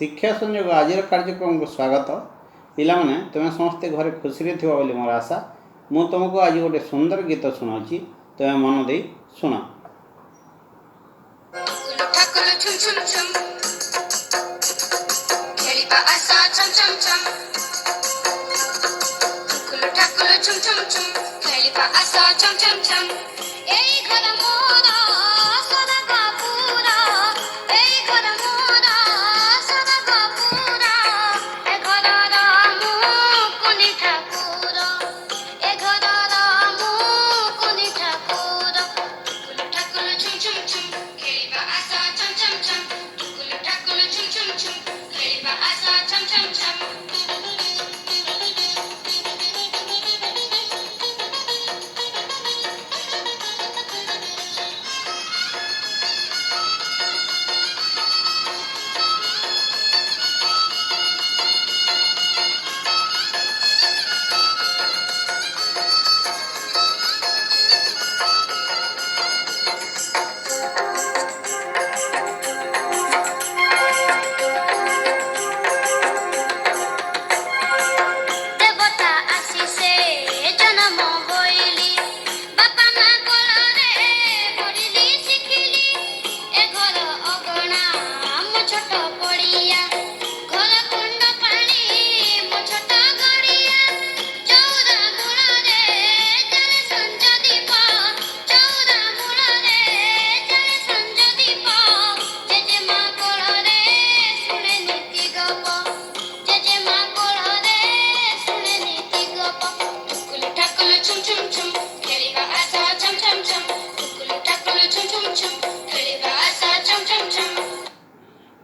शिक्षा संयोग आज कार्यक्रम को स्वागत। पिलाने तुम्हें समस्ते घरे खुशी थी बोली मोर आशा। मु तुमको आज गोटे सुंदर गीत शुणाऊँगी, तुम्हें मन दे शुण।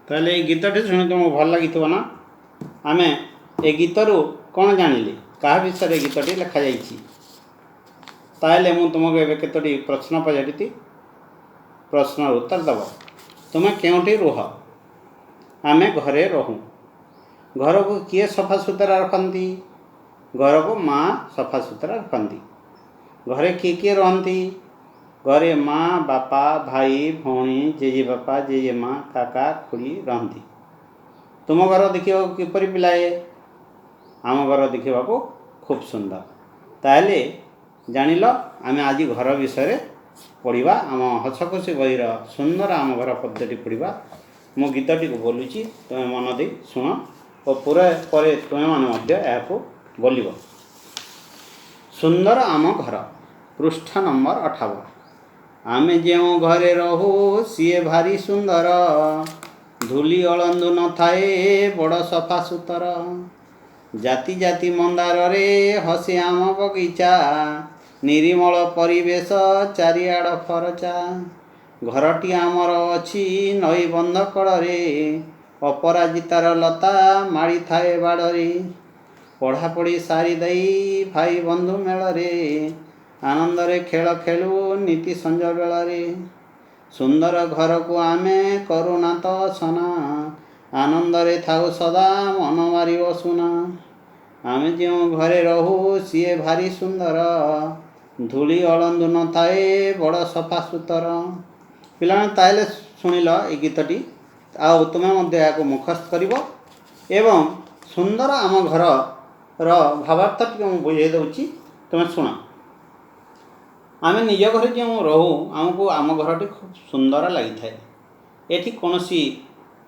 ताले गीतटी शुणी तुमको भल लगी ना। आम ए गीतर कौन जानिले क्या विषय गीतटी लिखा जाइए मुझे एवं केतोटी प्रश्न पचारि प्रश्न उत्तर दब। तुम्हें केउठी रुह? आम घरे रहूँ। घर को किए सफा सुतरा रखती? घर को माँ सफा सुतरा रखती। घरे किए किए रहती? घरे माँ बापा भाई भौणी जेजे बापा जेजे माँ काका खुड़ी रहती। तुम घर देखा किपरि पिलाए? आम घर देखा खूब सुंदर। ताहले जानिल आम आज घर विषय पढ़ा। आम हसखुशी बहीर सुंदर आम घर पद्धति पढ़ा। मु गीतटी को बोलुची, तुम्हें मन दे शुण और पूरा पर तुम्हें बोल। सुंदर आम घर पृष्ठ नंबर 58। आमे जो घरे रहू सीए भारी सुंदर, धूली अळंदु न थाए बड़ सफा सुतर। जाति जाति मंदार रे हसे आम बगीचा, निरीमल परिवेश चारिआड़ फरचा। घरटी आमर अछि नई बंध कड़े, अपराजितार लता माड़ी थाए बाड़रे। पढ़ापढ़ी सारी दई भाई बंधु मेलरे, आनंदरे खेल खेलु नीति संज बेलरे। सुंदर घर को आमे करुणा तो सना, आनंदरे थाउ सदा मन मारी सुना। आमे जो घरे रहू सीए भारी सुंदर, धूली अळंदु न थाए बड़ सफा सुतर। पिला ताहले शुणिल ए गीतटी आउ तुम्हें या मुखस्त कर एवं सुंदर आम घर भावार्थ टी बुझे दूची, तुम्हें शुण। आम निज घर जो रहू आमको आम घरटी खूब सुंदर लगी थाए। एठी कौन सी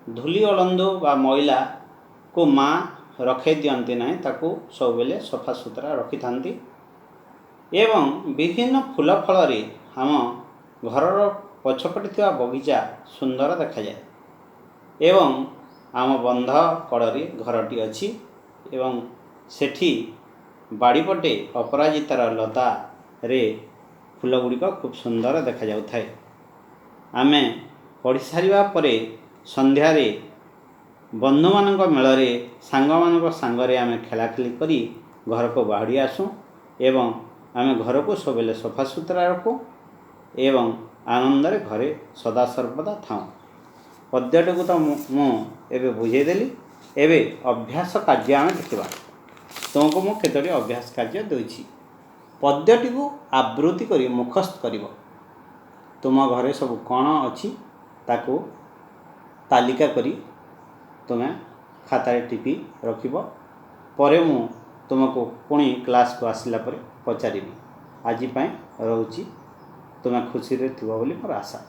धूली अळंदु बा मैला को माँ रखे दियंती ना, ताकू सब बेले सफा सुतरा रखि थांती। एवं विभिन्न फूल फल रे आम घरर पछपटे थिबा बगीचा सुंदर देखा जाए। एवं आम बंध कड़े घरटी अछि एवं सेठी बाड़ीपटे अपराजितार लता रे फूल गुड़िक खूब सुंदर देखा जाउ थाए। आमे पढ़ी सारिबा परे संध्यारे बंधु मानक मेलरे सांग मानक सांगरे आमे खेलाखेली करी घर को बाहरी आसू एवं आमे घर को सबेले सफा सुतरा रखू एवं आनंदरे घरे सदा सर्वदा थाऊ। पद्यटी को तो मुझे बुझेदेली। एवं अभ्यास कार्य आम देखा। तुमको मु केतोटी अभ्यास कार्य दूची। पद्यटी को आवृत्ति करी मुखस्त कर। तुम घरे सब कौन अच्छी ताकू तालिका करी ତୁମେ ଖାତାରେ ଟିପି ରଖିବ। ପରେ ମୁଁ ତୁମକୁ ପୁଣି କ୍ଲାସ୍କୁ ଆସିଲା ପରେ ପଚାରିବି। ଆଜି ପାଇଁ ରହୁଛି। ତୁମେ ଖୁସିରେ ଥିବ ବୋଲି ମୋର ଆଶା।